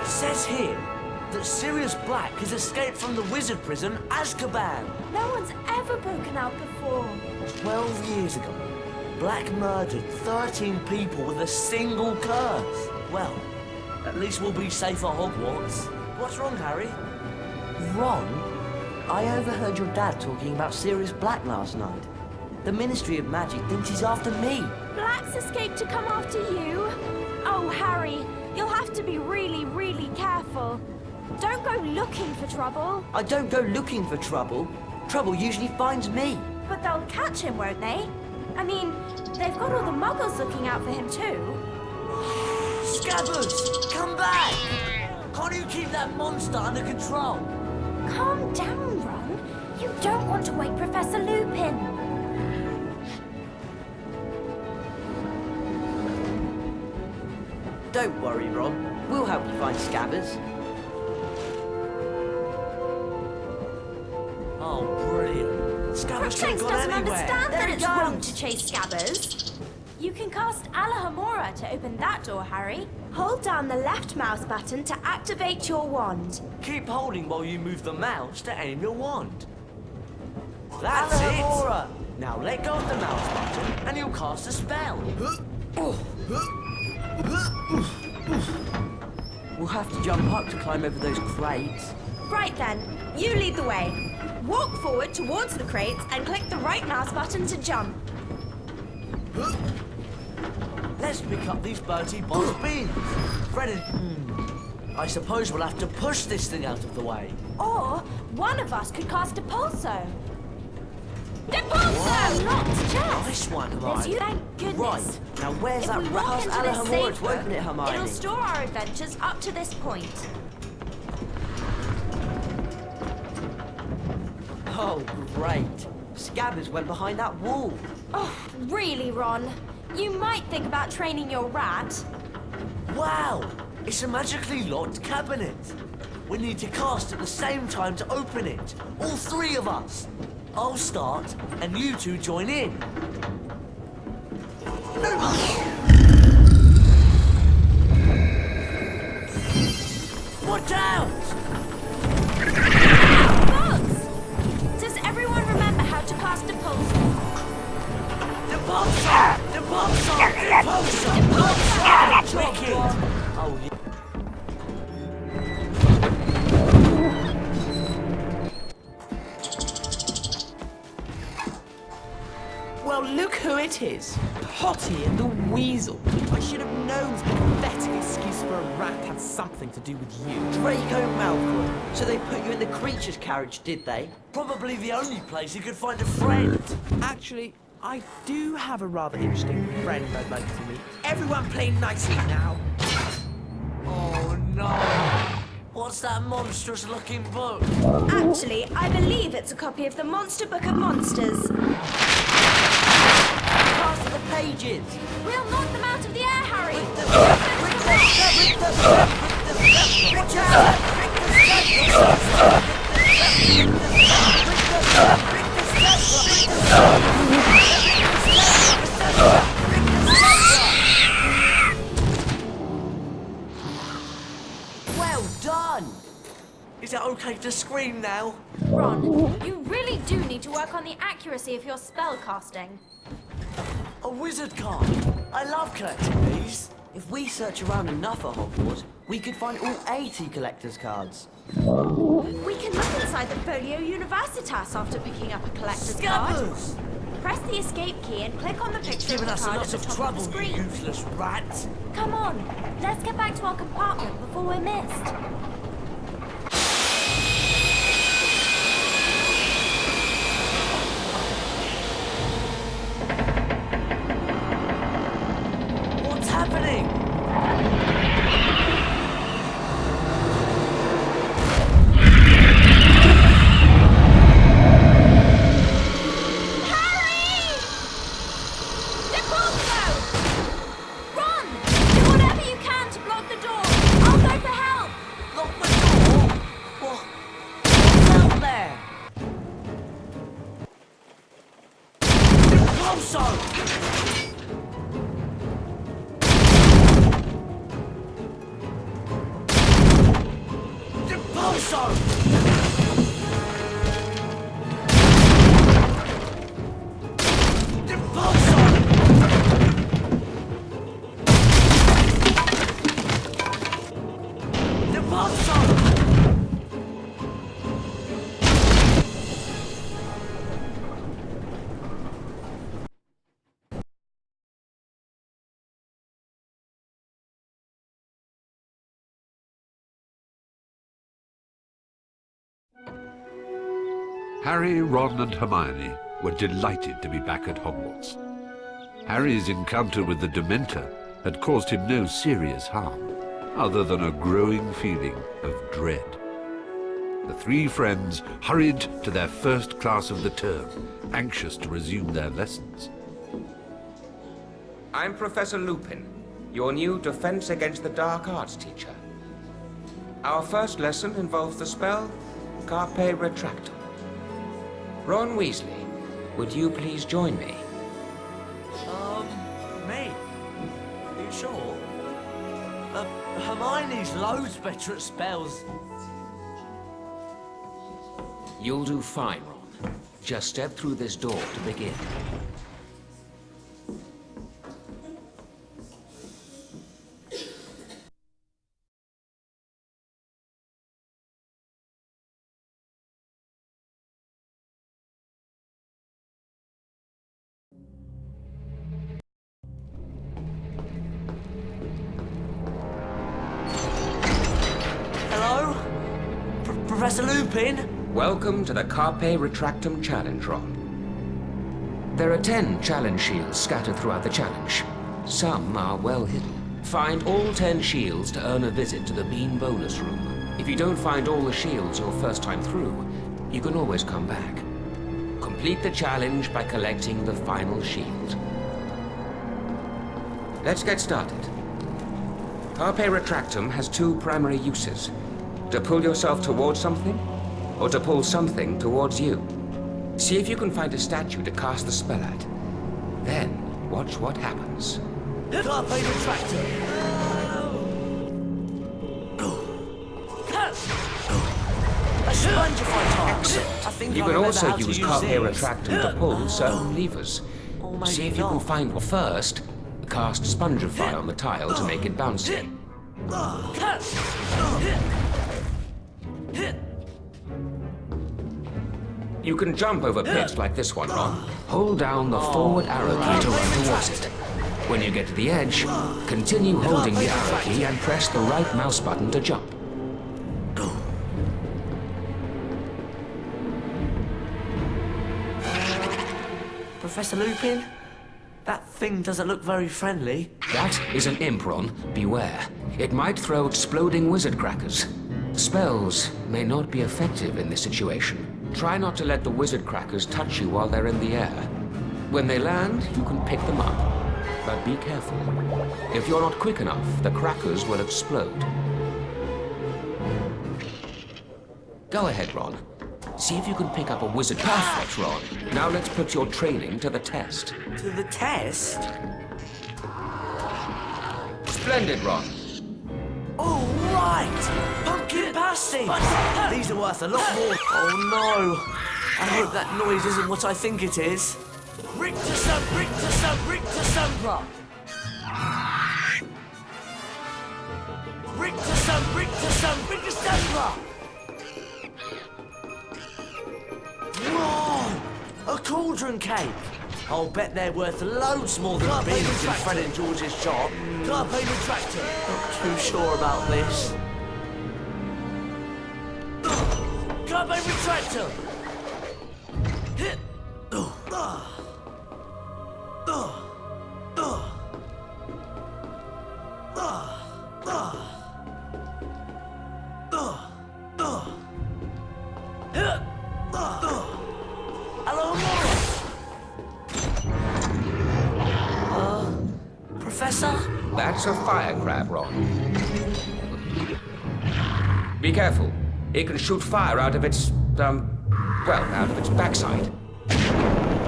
Says here that Sirius Black has escaped from the wizard prison Azkaban. No one's ever broken out before. 12 years ago, Black murdered 13 people with a single curse. Well, at least we'll be safe at Hogwarts. What's wrong, Harry? Ron, I overheard your dad talking about Sirius Black last night. The Ministry of Magic thinks he's after me. Black's escaped to come after you? Oh, Harry, you'll have to be really, really careful. Don't go looking for trouble. I don't go looking for trouble. Trouble usually finds me. But they'll catch him, won't they? I mean, they've got all the muggles looking out for him too. Scabbers, come back! Can't you keep that monster under control? Calm down, Ron. You don't want to wake Professor Lupin. Don't worry, Ron. We'll help you find Scabbers. Oh, brilliant. Scabbers can't go doesn't anywhere. understand that There it's he wrong goes. to chase Scabbers. You can cast Alahamora to open that door, Harry. Hold down the left mouse button to activate your wand. Keep holding while you move the mouse to aim your wand. That's it! Alahamora. Now let go of the mouse button and you'll cast a spell. We'll have to jump up to climb over those crates. Right then, you lead the way. Walk forward towards the crates and click the right mouse button to jump. Let's pick up these Bertie Bott's beans. Fred and... I suppose we'll have to push this thing out of the way. Or one of us could cast a pulso. Depulso, not chest. Nice one, Hermione. Thank goodness. Right, now where's If that we walk Rahas into this Alahamora safe to open book, it, Hermione? It'll store our adventures up to this point. Oh, great. Scabbers went behind that wall. Oh, really, Ron? You might think about training your rat. Wow! It's a magically locked cabinet. We need to cast at the same time to open it. All three of us. I'll start, and you two join in. Watch out! Bugs! Does everyone remember how to cast a pulse? Depulso! Depulso! Depulso! Wicked! Oh, yeah. Well, look who it is. Potty and the Weasel. I should have known the pathetic excuse for a rat had something to do with you. Draco Malfoy. So they put you in the creature's carriage, did they? Probably the only place he could find a friend. Actually, I do have a rather interesting friend I'd like to meet. Everyone play nicely now. Oh, no. What's that monstrous-looking book? Actually, I believe it's a copy of the Monster Book of Monsters. Pass the pages. We'll knock them out of the air, Harry! Well done! Is it okay to scream now? Ron, you really do need to work on the accuracy of your spell casting. A wizard card! I love collecting these. If we search around enough at Hogwarts, we could find all 80 collector's cards. We can look inside the Folio Universitas after picking up a collector's card. Scabbers! Press the escape key and click on the picture of Giving the us a card at lot the of top trouble, of the you screen. useless rat. Come on, let's get back to our compartment before we're missed. What's happening? zone! Depart zone! Depart zone! Harry, Ron and Hermione were delighted to be back at Hogwarts. Harry's encounter with the Dementor had caused him no serious harm, other than a growing feeling of dread. The three friends hurried to their first class of the term, anxious to resume their lessons. I'm Professor Lupin, your new Defense Against the Dark Arts teacher. Our first lesson involves the spell Carpe Retractum. Ron Weasley, would you please join me? Me? Are you sure? Hermione's loads better at spells. You'll do fine, Ron. Just step through this door to begin. Hello? Professor Lupin? Welcome to the Carpe Retractum Challenge, Ron. There are 10 challenge shields scattered throughout the challenge. Some are well hidden. Find all 10 shields to earn a visit to the Bean bonus room. If you don't find all the shields your first time through, you can always come back. Complete the challenge by collecting the final shield. Let's get started. Carpe Retractum has 2 primary uses. To pull yourself towards something, or to pull something towards you. See if you can find a statue to cast the spell at. Then, watch what happens. Carpe Retractum! A spongify target! I think You I can remember also how to use use Carpe this. Retractum to pull certain levers. Or maybe See if you can not. find one first. Cast Spongify on the tile to make it bouncy. You can jump over pits like this one, Ron. Hold down the forward arrow key to run towards it. When you get to the edge, continue holding the arrow key and press the right mouse button to jump. Professor Lupin? That thing doesn't look very friendly. That is an imp, Ron. Beware. It might throw exploding wizard crackers. Spells may not be effective in this situation. Try not to let the wizard crackers touch you while they're in the air. When they land, you can pick them up. But be careful. If you're not quick enough, the crackers will explode. Go ahead, Ron. See if you can pick up a wizard. Perfect, Ron. Now let's put your training to the test. To the test? Splendid, Ron. Oh, right! Pumpkin pasty! These are worth a lot more. Oh, no. I hope that noise isn't what I think it is. Rick to some, Rick to some, Rick to some, bro. Rick to some, Rick to some, Rick to some, bro. Whoa! A cauldron cake! I'll bet they're worth loads more than beans in Fred and George's shop. Carpe Retractum. Not too sure about this. Carpe Retractum. Hello, Laura. Professor? That's a fire crab, Ron. Be careful. It can shoot fire out of its, out of its backside.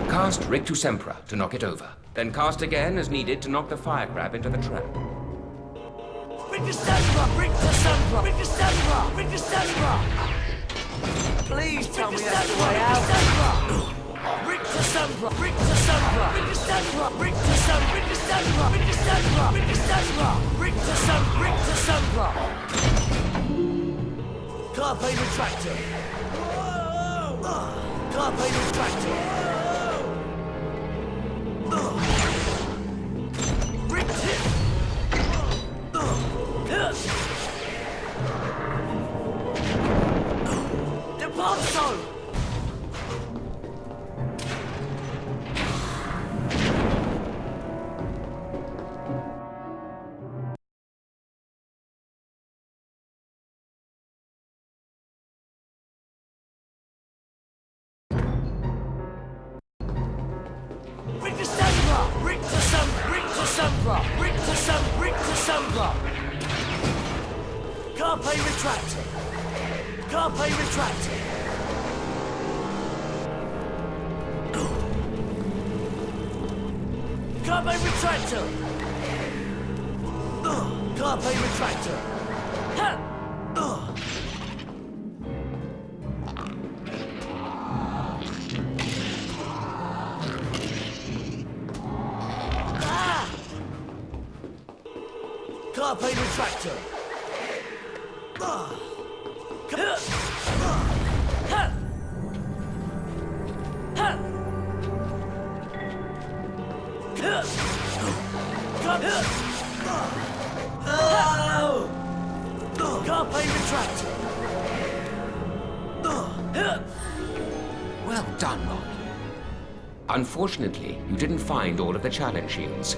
Cast Rictus Sempra to knock it over. Then cast again as needed to knock the fire crab into the trap. Rictus Sempra! Rictus Sempra! Rictus Sempra! Rictus Sempra! Please tell me that's the way out. Rick to Sunbra! Rick to Sunbra! Rick to Sunbra! Rick to Sunbra! Rick to Sunbra! Rick to Sunbra! Rick to Sunbra! Rick to Sun! Rick to Sunbra! Carpe retractor! Carpe retractor! Rick tip! DePonso! Rick to Sunbra! Rick to Sun! Rick to Sunbra! Rick to Sun! Rick to Sunbra! Carpe retractor! Carpe retractor! Carpe retractor! Carpe retractor! Ha! Carpe retractor! Carpe retractor! Well done, Rod. Unfortunately, you didn't find all of the challenge shields.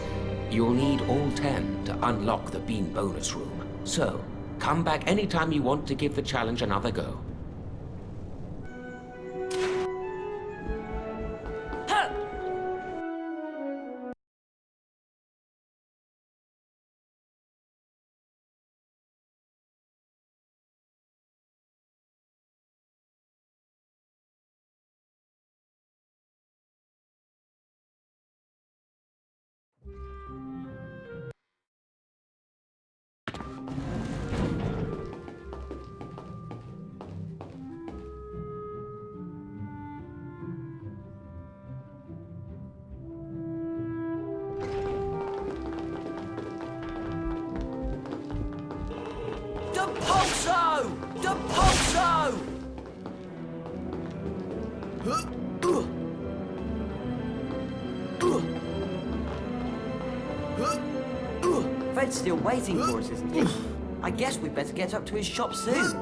You'll need all 10 to unlock the bean bonus room. So, come back anytime you want to give the challenge another go. DePonso! DePonso! Fred's still waiting for us, isn't he? I guess we'd better get up to his shop soon.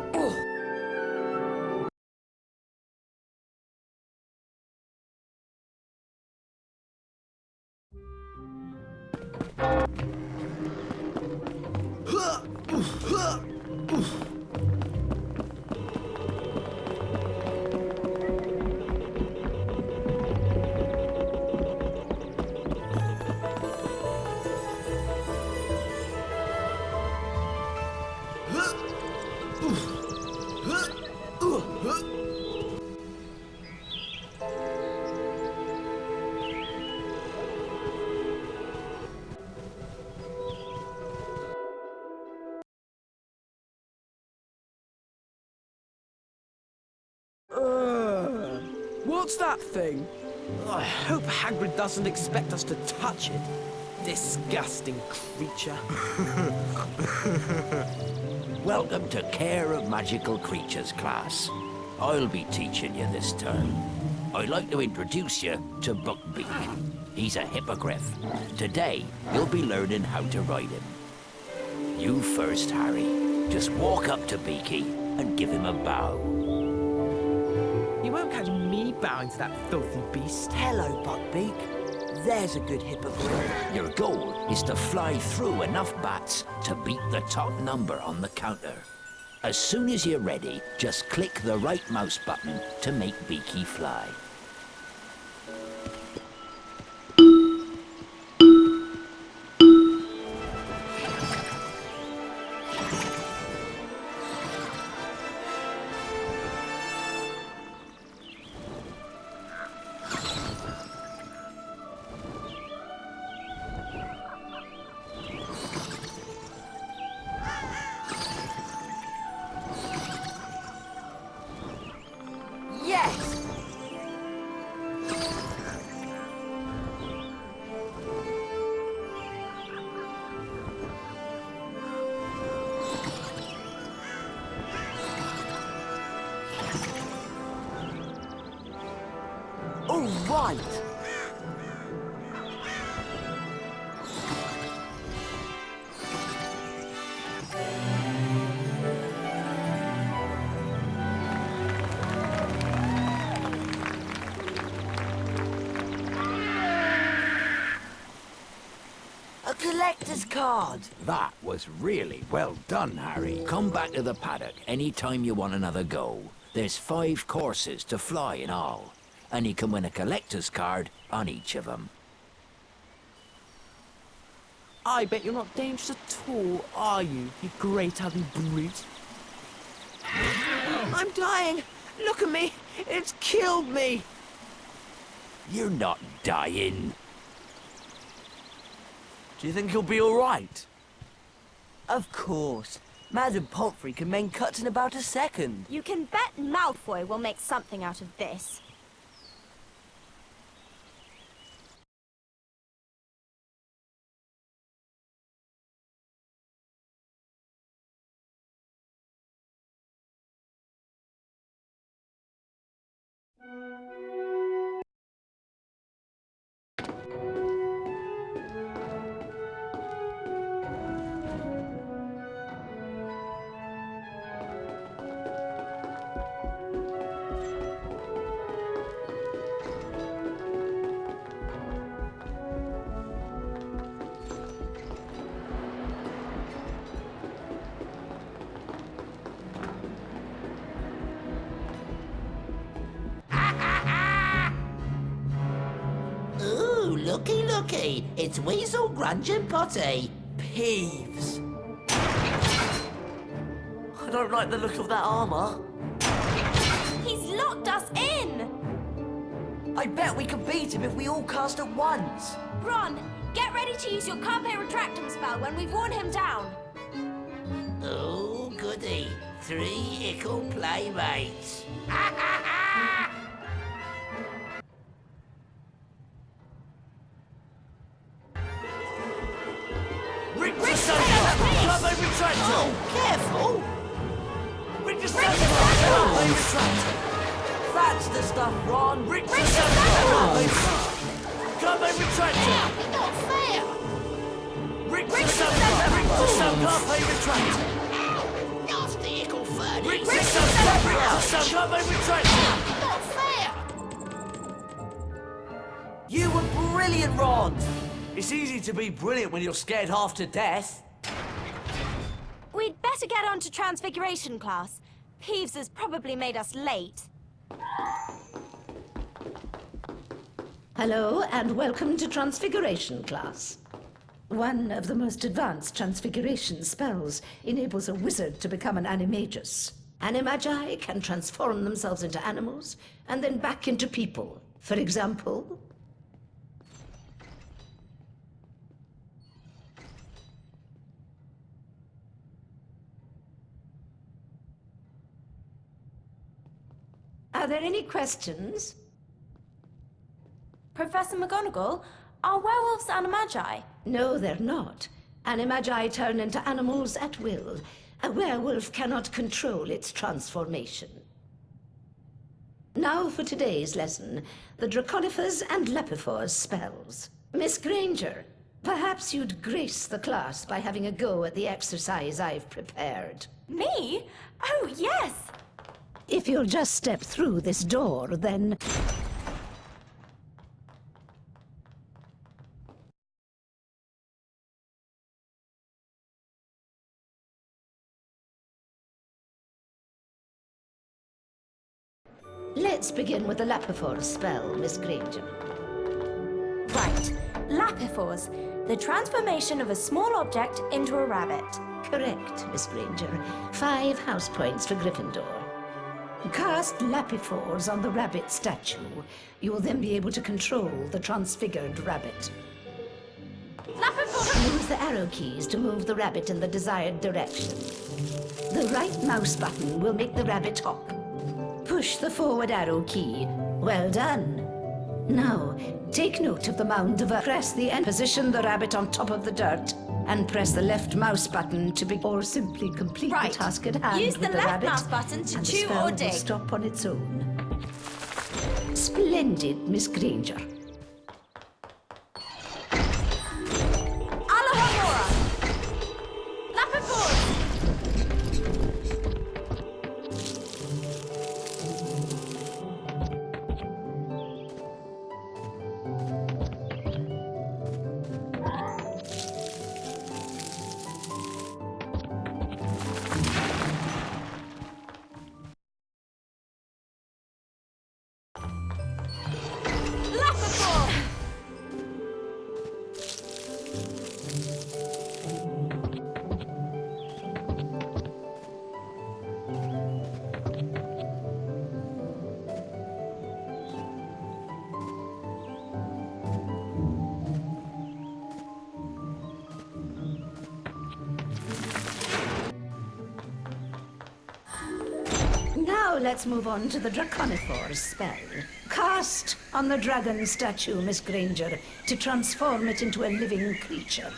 What's that thing? I hope Hagrid doesn't expect us to touch it. Disgusting creature. Welcome to Care of Magical Creatures class. I'll be teaching you this term. I'd like to introduce you to Buckbeak. He's a hippogriff. Today, you'll be learning how to ride him. You first, Harry. Just walk up to Beaky and give him a bow. You won't catch me bowing to that filthy beast. Hello, Buckbeak. There's a good hippogriff. Your goal is to fly through enough bats to beat the top number on the counter. As soon as you're ready, just click the right mouse button to make Beaky fly. right. A collector's card. That was really well done, Harry. Come back to the paddock any time you want another go. There's 5 courses to fly in all, and you can win a collector's card on each of them. I bet you're not dangerous at all, are you, you great ugly brute? I'm dying! Look at me! It's killed me! You're not dying. Do you think he'll be all right? Of course. Madam Pomfrey can make cuts in about a second. You can bet Malfoy will make something out of this. Ooh, looky, looky. It's Weasel, Grunge and Potty. Peeves. I don't like the look of that armor. He's locked us in! I bet we could beat him if we all cast at once. Ron, get ready to use your Carpe Retractum spell when we've worn him down. Oh, goody. 3 ickle playmates. Rick the Sunday! Carpe Retractum! Oh, careful! Rick the Sunday! Carpe Retractum! That's the stuff, Ron. Rick the Sunday! Carpe Retractum! Not fair! Rick the Sunday! Rick the Sunday! Carpe Retractum! Nasty ickle ferdy. Rick the Sunday! Rick the Sunday! Carpe Retractum! Not fair! You were brilliant, Ron. It's easy to be brilliant when you're scared half to death. We'd better get on to Transfiguration class. Peeves has probably made us late. Hello, and welcome to Transfiguration class. One of the most advanced transfiguration spells enables a wizard to become an animagus. Animagi can transform themselves into animals and then back into people. For example... Are there any questions? Professor McGonagall, are werewolves animagi? No, they're not. Animagi turn into animals at will. A werewolf cannot control its transformation. Now for today's lesson, the Draconifers and Lepifors spells. Miss Granger, perhaps you'd grace the class by having a go at the exercise I've prepared. Me? Oh, yes! If you'll just step through this door, then... Let's begin with the Lapifors spell, Miss Granger. Right. Lapifors, the transformation of a small object into a rabbit. Correct, Miss Granger. 5 house points for Gryffindor. Cast Lapifors on the rabbit statue. You will then be able to control the transfigured rabbit. Lapifors! Use the arrow keys to move the rabbit in the desired direction. The right mouse button will make the rabbit hop. Push the forward arrow key. Well done. Now, take note of the mound of earth. Press the end. Position the rabbit on top of the dirt, and press the left mouse button to begin, or simply complete the task at hand Use with the the left rabbit, mouse button to and the chew spell or will dig. stop on its own. Splendid, Miss Granger. Alohomora! Lapaport! Now let's move on to the Draconiphore spell. Cast on the dragon statue, Miss Granger, to transform it into a living creature.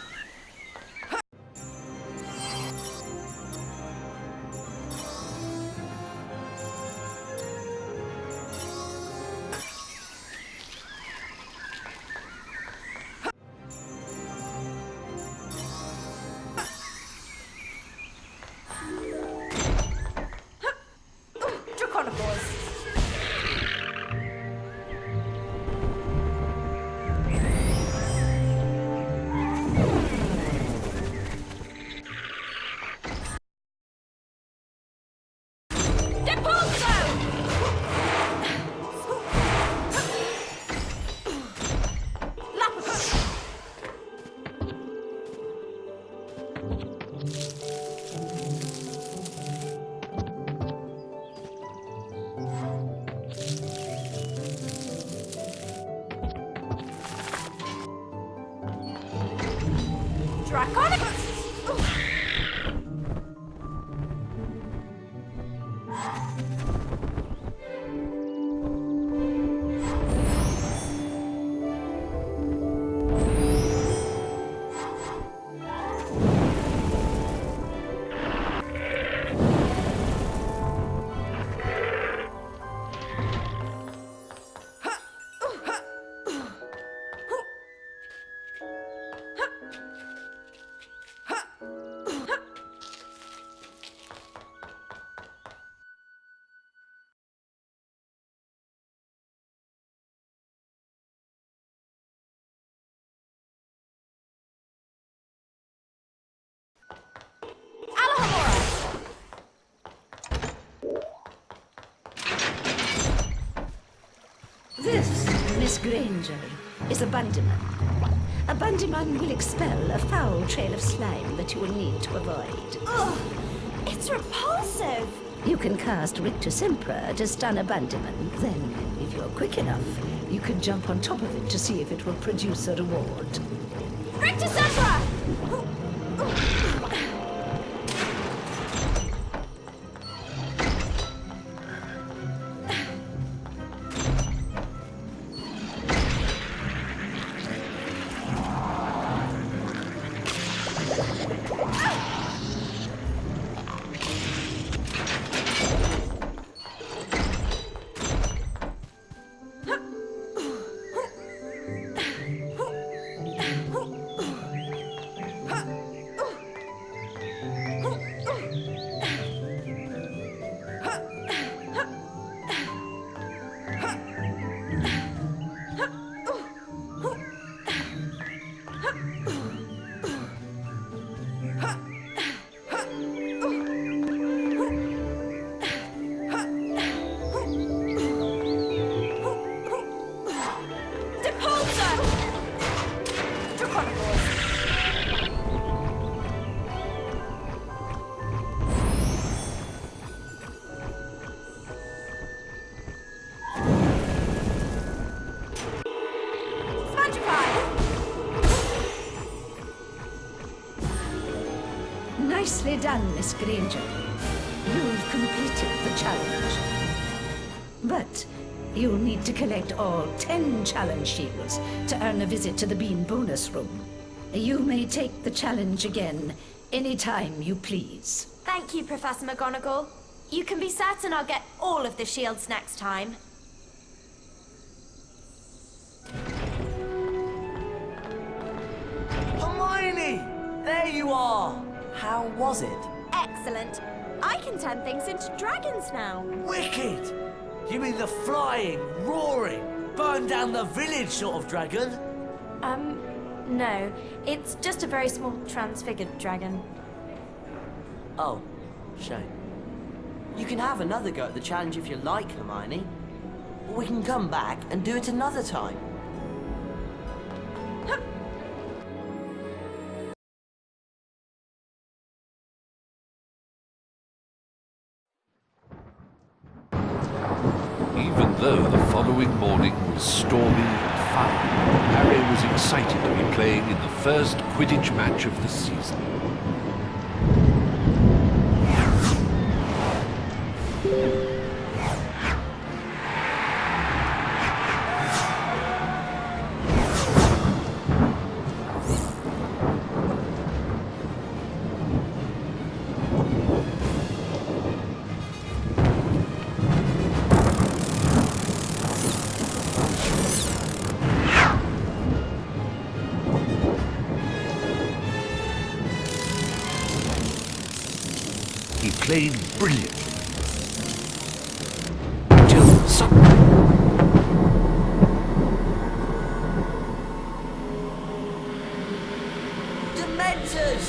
This, Miss Granger, is a bandyman. A bandyman will expel a foul trail of slime that you will need to avoid. Ugh! It's repulsive! You can cast Rictus Impera to stun a bandyman. Then, if you're quick enough, you can jump on top of it to see if it will produce a reward. Rictus Impera! Nicely done, Miss Granger. You've completed the challenge. But you'll need to collect all 10 challenge shields to earn a visit to the Bean bonus room. You may take the challenge again anytime you please. Thank you, Professor McGonagall. You can be certain I'll get all of the shields next time. There you are! How was it? Excellent. I can turn things into dragons now. Wicked! You mean the flying, roaring, burn down the village sort of dragon? No. It's just a very small transfigured dragon. Oh, shame. You can have another go at the challenge if you like, Hermione. Or we can come back and do it another time. Even though the following morning was stormy and foul, Harry was excited to be playing in the first Quidditch match of the season. He played brilliantly. Until suddenly... Dementors!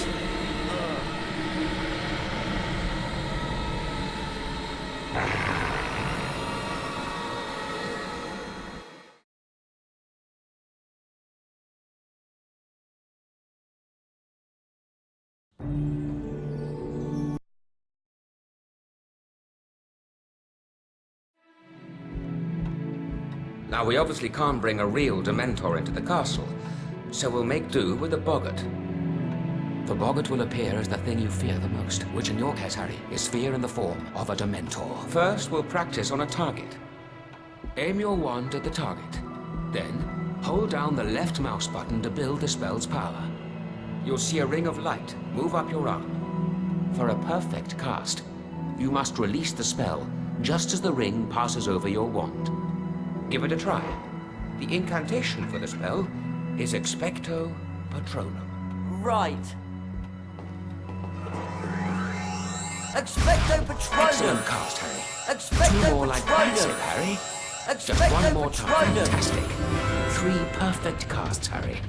Now, we obviously can't bring a real Dementor into the castle, so we'll make do with a boggart. The boggart will appear as the thing you fear the most, which in your case, Harry, is fear in the form of a Dementor. First, we'll practice on a target. Aim your wand at the target. Then, hold down the left mouse button to build the spell's power. You'll see a ring of light move up your arm. For a perfect cast, you must release the spell just as the ring passes over your wand. Give it a try. The incantation for the spell is Expecto Patronum. Right. Expecto Patronum! Excellent cast, Harry. Expecto Two more like that's it, Patronum! Harry. Just Expecto one more time. Patronum! Fantastic. 3 perfect casts, Harry.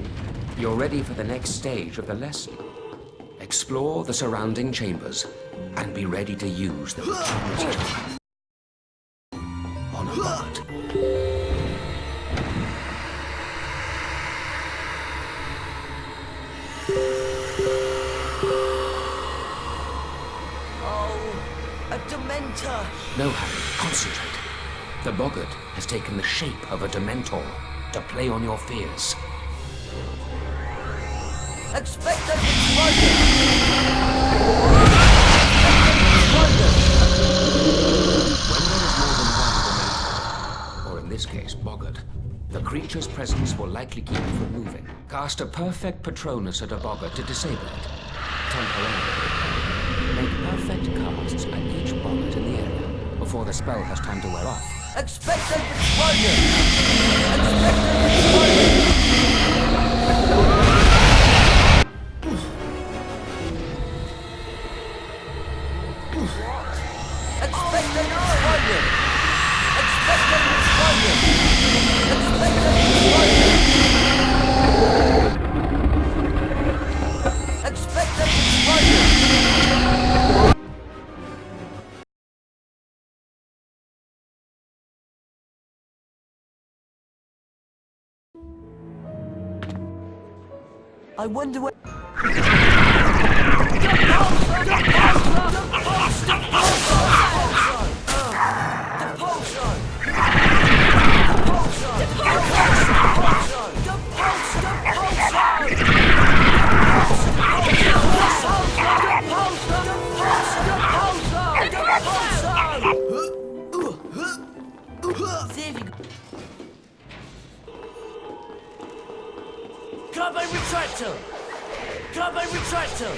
You're ready for the next stage of the lesson. Explore the surrounding chambers and be ready to use them on a boggart. A Dementor! No, Harry, concentrate. The boggart has taken the shape of a Dementor to play on your fears. Expecto Patronum! When there is more than one Dementor, or in this case, boggart, the creature's presence will likely keep you from moving. Cast a perfect Patronus at a boggart to disable it, temporarily. Make perfect casts at each boggart in the area before the spell has time to wear off. Expecto Patronum! Expecto Patronum! Expecto Patronum! Expecto Patronum! Expecto Patronum! I wonder where... Carbo retractor! Carbo retractor!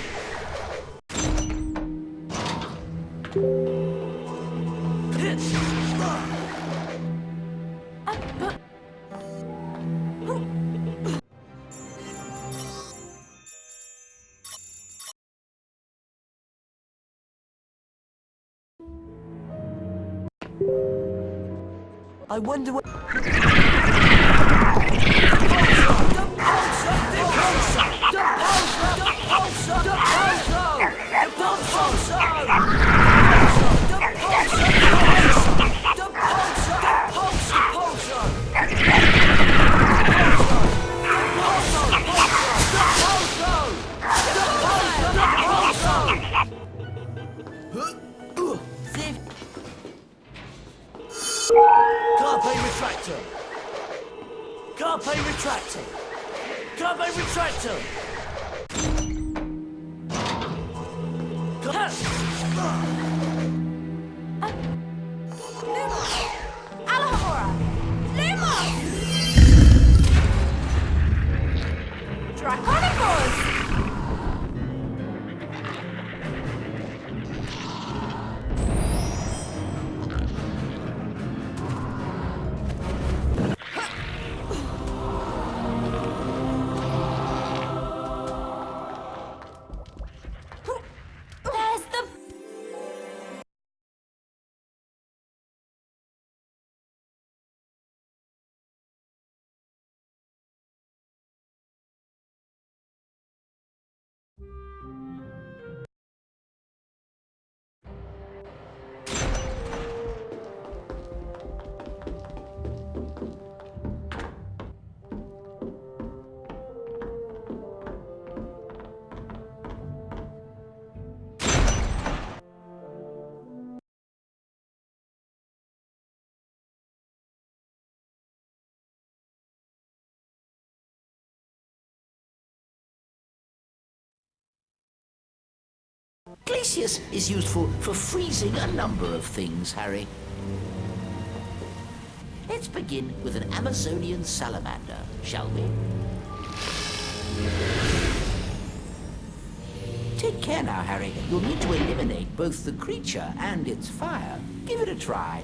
I wonder what... Carpe retractor! Carpe retractor! Carpe retractor! Alohomora! Lumos! Draconicus! There's the... Glacius is useful for freezing a number of things, Harry. Let's begin with an Amazonian salamander, shall we? Take care now, Harry. You'll need to eliminate both the creature and its fire. Give it a try.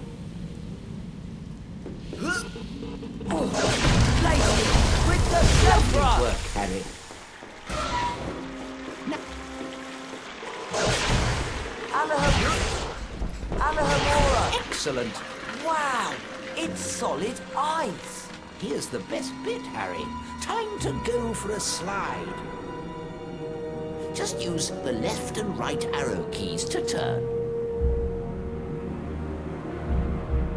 With the Lovely work, Harry. Alohomora! Excellent. Wow! It's solid ice! Here's the best bit, Harry. Time to go for a slide. Just use the left and right arrow keys to turn.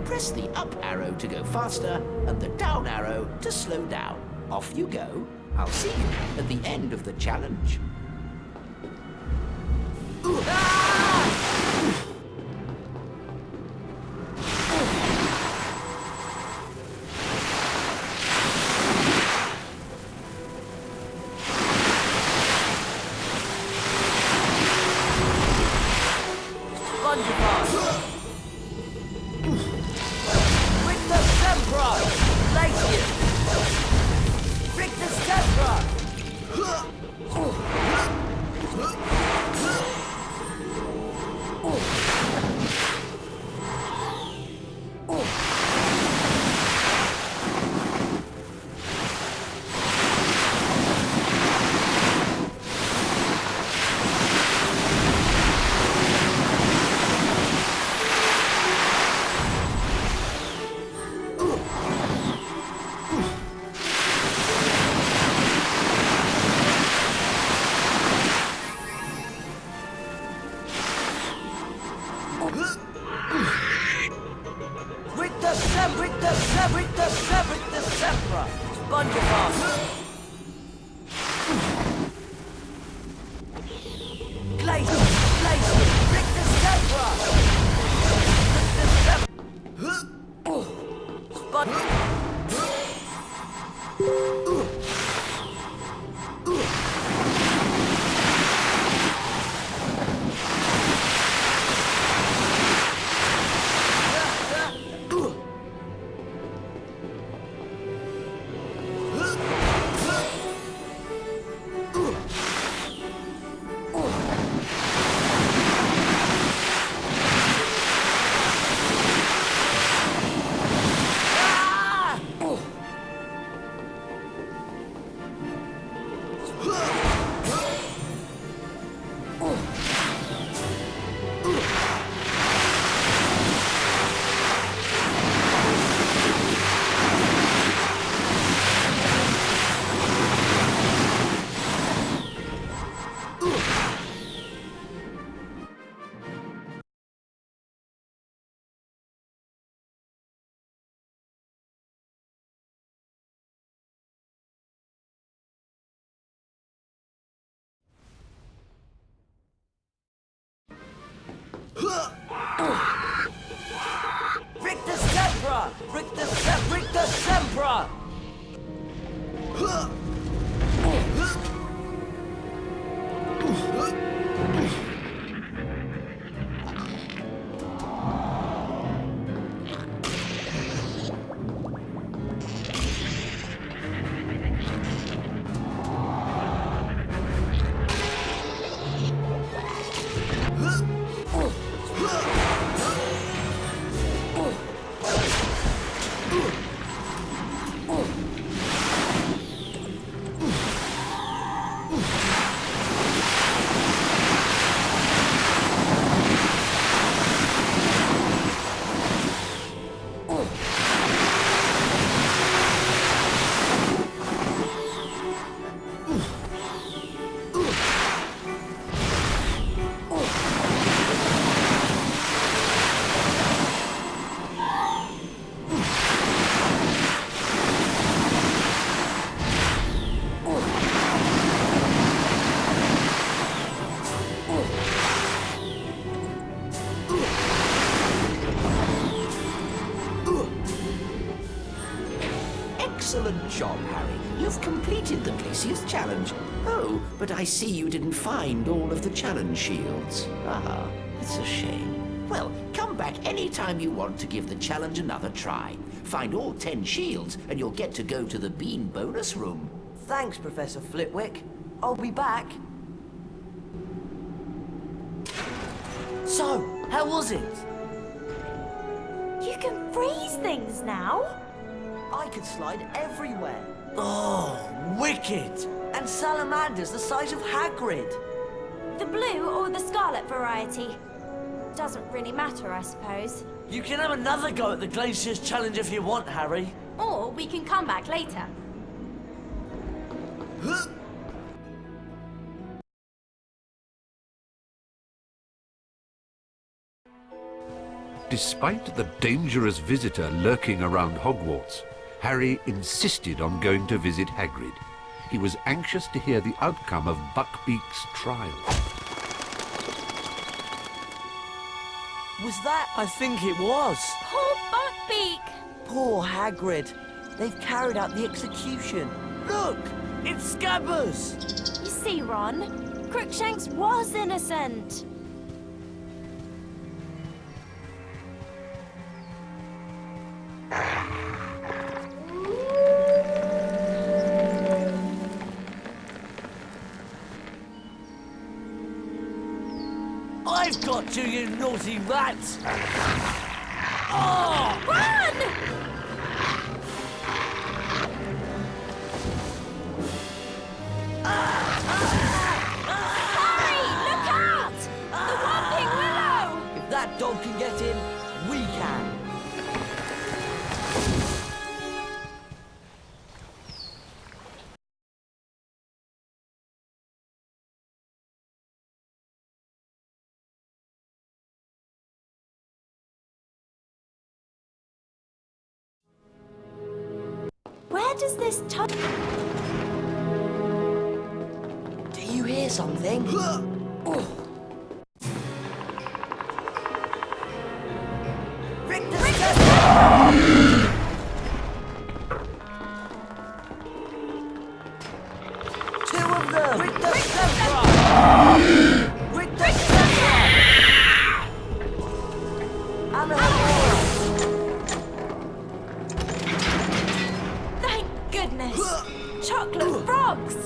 Press the up arrow to go faster and the down arrow to slow down. Off you go. I'll see you at the end of the challenge. Rictus Sempra! Rictus Sempra! Excellent job, Harry. You've completed the Glacius challenge. Oh, but I see you didn't find all of the challenge shields. Ah, it's a shame. Well, come back anytime you want to give the challenge another try. Find all 10 shields, and you'll get to go to the Bean bonus room. Thanks, Professor Flitwick. I'll be back. So, how was it? You can freeze things now. I could slide everywhere. Oh, wicked! And salamanders the size of Hagrid. The blue or the scarlet variety. Doesn't really matter, I suppose. You can have another go at the Glaciers Challenge if you want, Harry. Or we can come back later. Despite the dangerous visitor lurking around Hogwarts, Harry insisted on going to visit Hagrid. He was anxious to hear the outcome of Buckbeak's trial. Was that? I think it was. Poor Buckbeak! Poor Hagrid. They've carried out the execution. Look! It's Scabbers! You see, Ron, Crookshanks was innocent. I've got you, you naughty rat! Oh! Run! Harry, look out! The Whomping Willow! If that dog can get in, we can. Where does this Do you hear something? Two of them! Thank goodness! Chocolate frogs!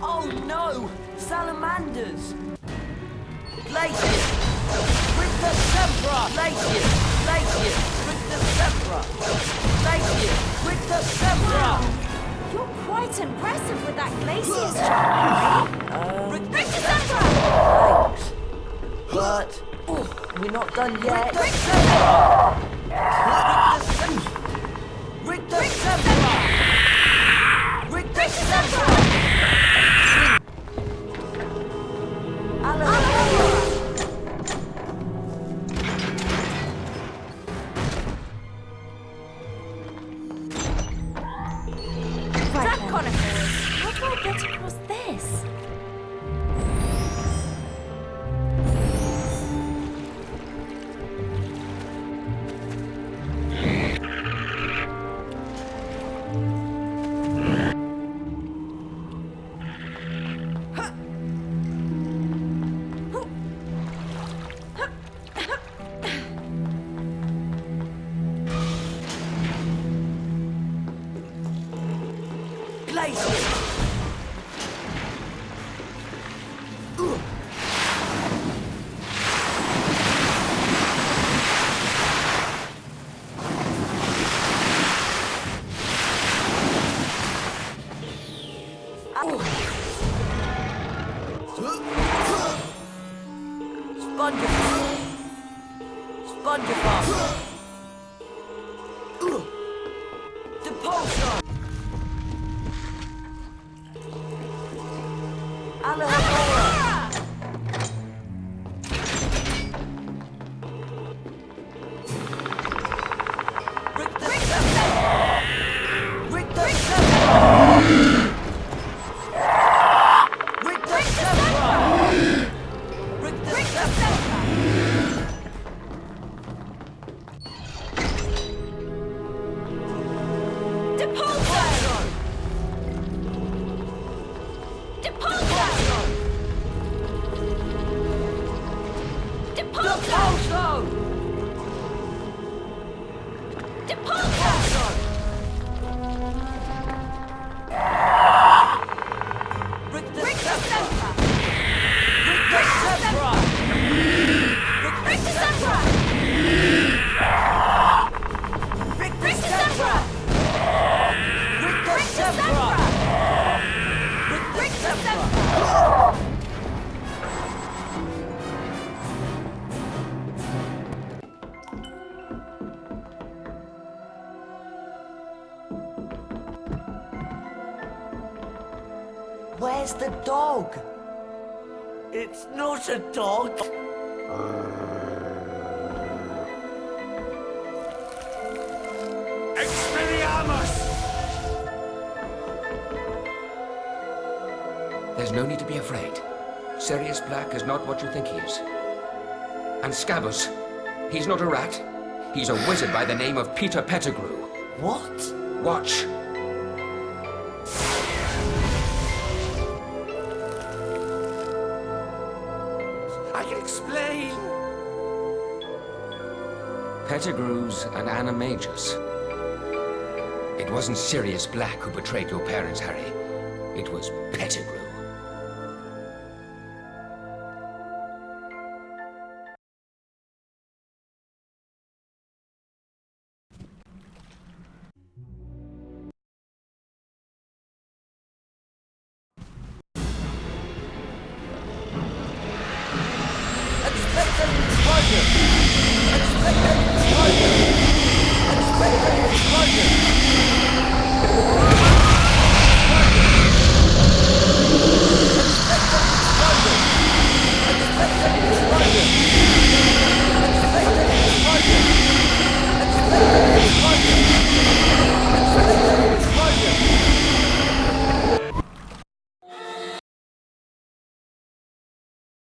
Oh no! Salamanders! Glacius! With the Sempra! Glacius! Glacius! With the Sempra! Glacius! With the Sempra! You're quite impressive with that Glacius charm, Harry. With the Rictus Sempra! Thanks. But we're not done yet. With the Sempra! With the Sempra! Draconicles! How do I get across this? Where's the dog? It's not a dog. Expelliarmus! There's no need to be afraid. Sirius Black is not what you think he is. And Scabbers, he's not a rat. He's a wizard by the name of Peter Pettigrew. What? Watch. I can explain. Pettigrew's an animagus. It wasn't Sirius Black who betrayed your parents, Harry. It was Pettigrew.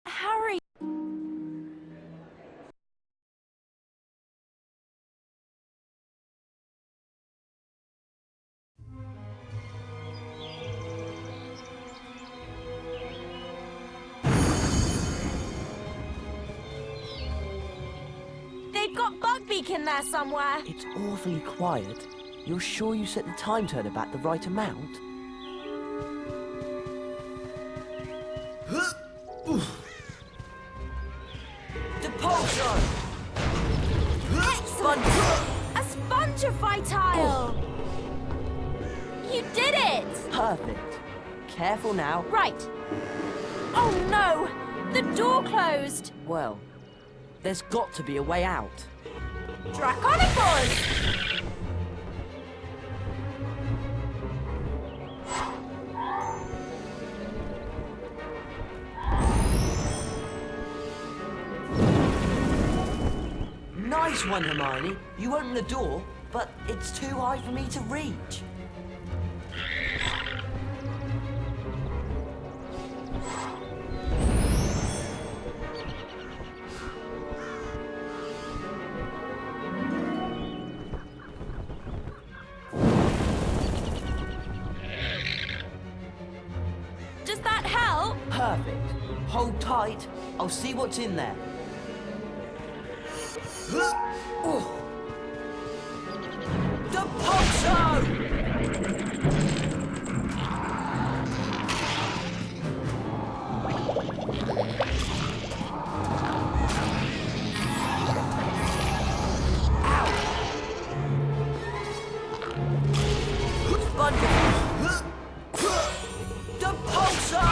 Harry! They've got Buckbeak in there somewhere. It's awfully quiet. You're sure you set the time turner back the right amount? Depulso! Excellent! A Spongify tile! You did it! Perfect. Careful now. Right. Oh no! The door closed! Well, there's got to be a way out. Draconicles! Nice one, Hermione. You opened the door, but it's too high for me to reach. Perfect. Hold tight. I'll see what's in there. The Pulsar!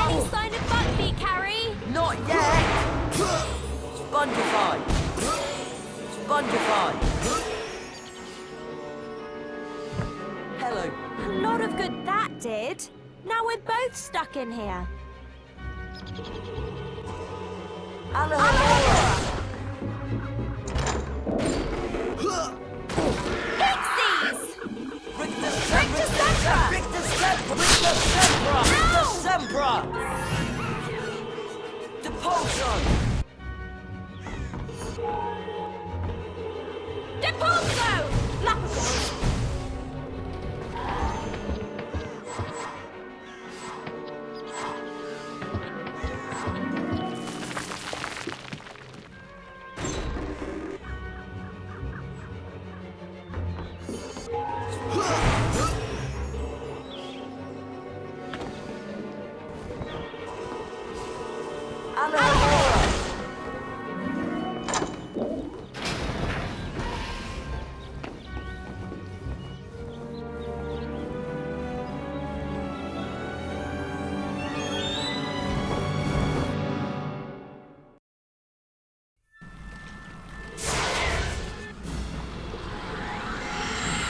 Any sign of Buckbeak, Harry? Not yet! Spongify! Spongify! Hello. A lot of good that did. Now we're both stuck in here. Alohomora! Pixies! Rictus Sempra! Rictus Sempra! Rictus Sempra! Depulsion! Depulso!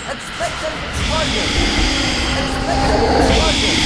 Expectant explosion! Expectant explosion!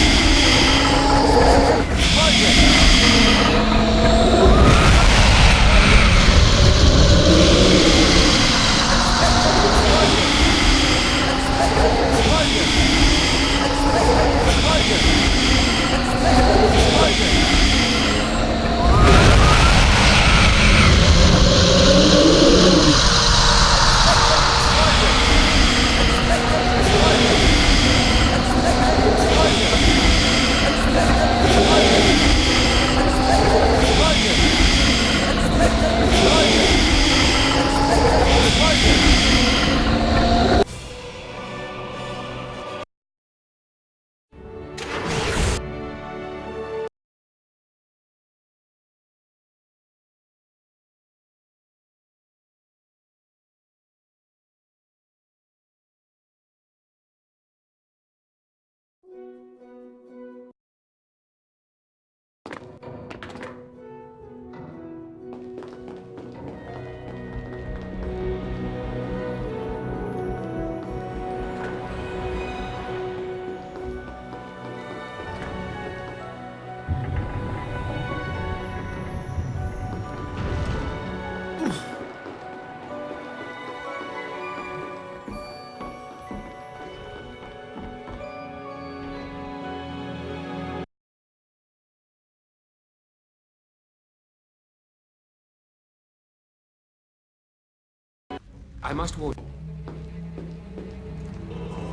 I must warn you.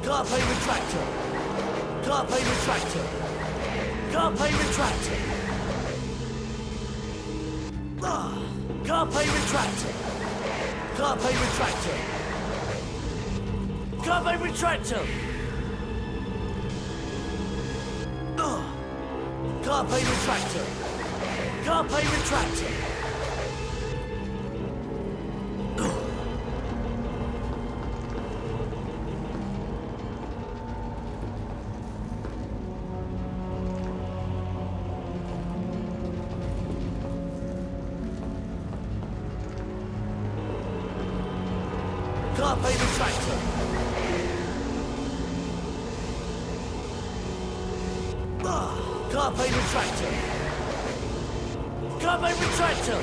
Carpe retractor! Carpe retractor! Carpe retractor! Carpe retractor! Carpe retractor! Carpe retractor! Carpe retractor! Carpe retractor! Carpe retractor! Carpe retractor! Carpe retractor!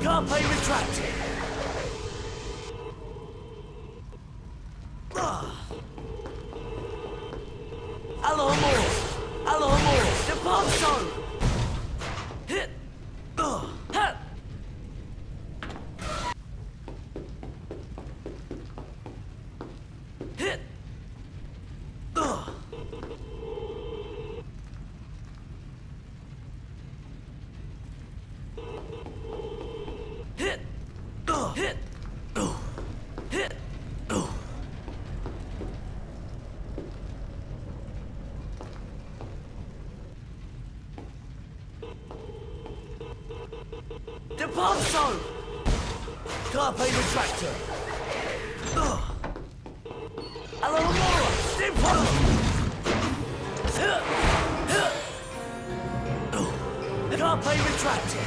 Carpe retractor! Alohomora! Alohomora! Depulso! Hit! Hat! Carpe retractor. Alamora, Stimpo. Carpe retractor.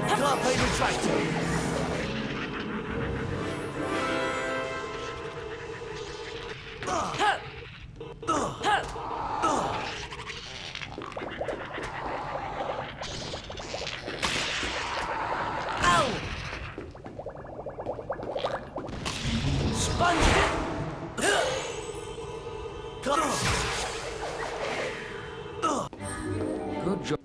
Carpe retractor. Sponge it! Good job.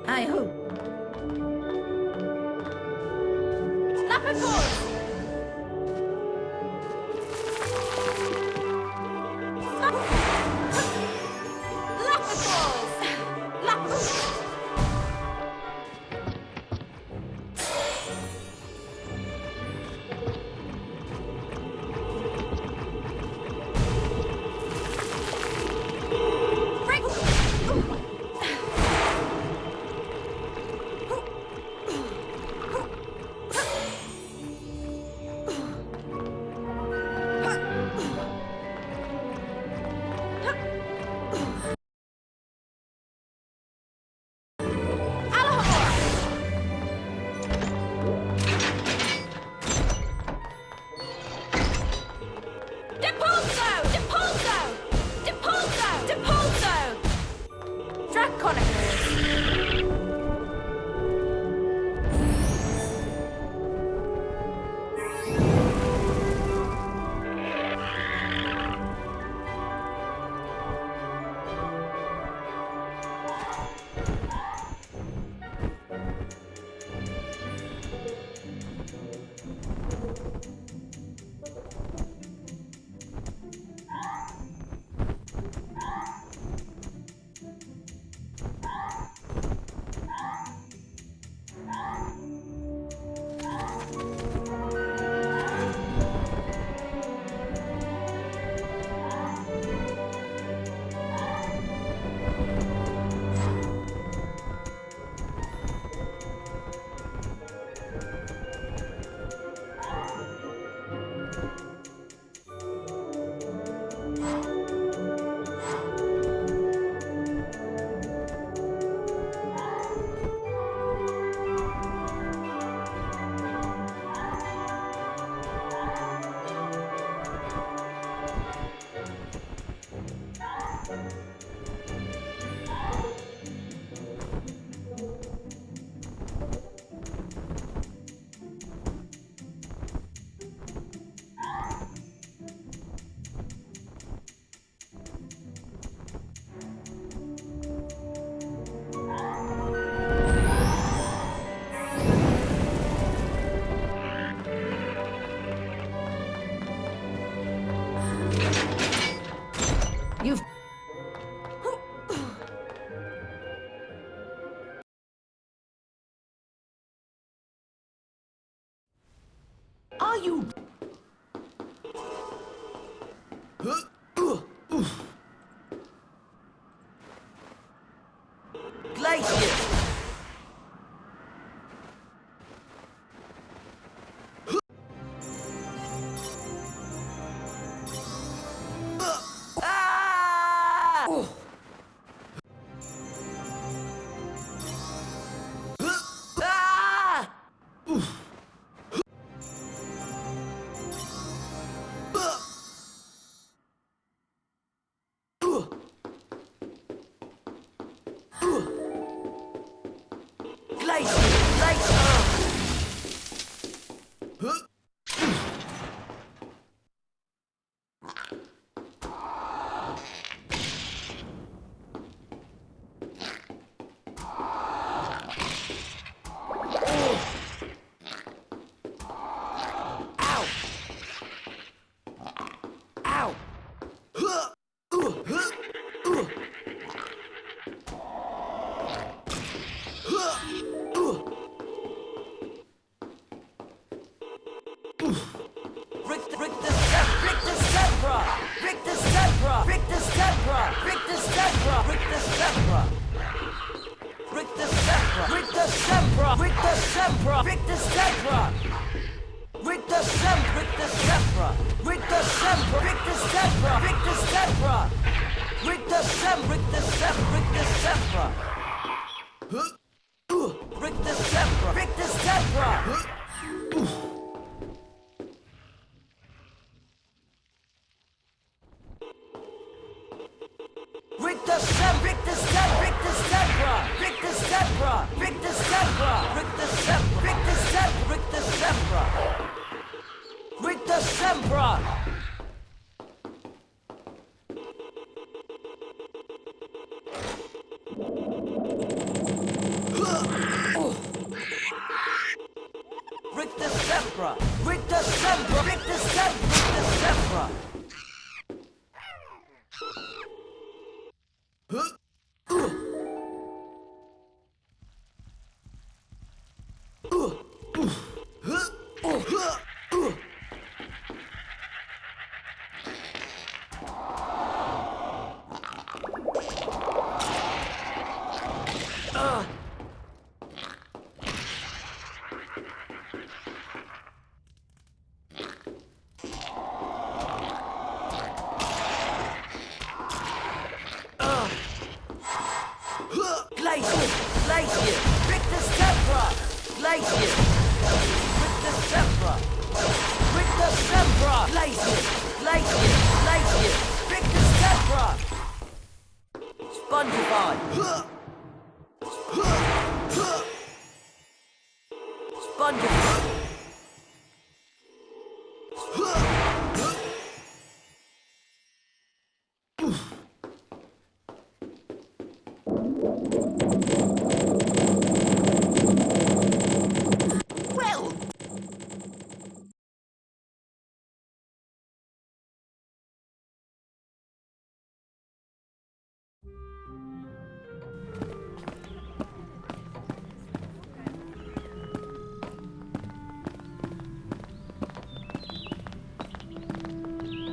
I hope. Lapperclaws! You've... Are you... Glacier! Ah!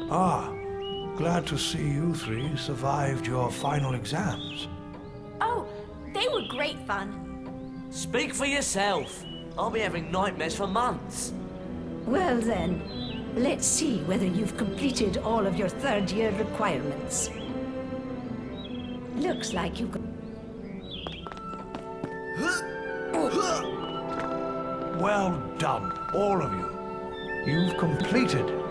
Ah, glad to see you three survived your final exams. Oh, they were great fun. Speak for yourself. I'll be having nightmares for months. Well then, let's see whether you've completed all of your third-year requirements. Looks like you've got... Well done, all of you. You've completed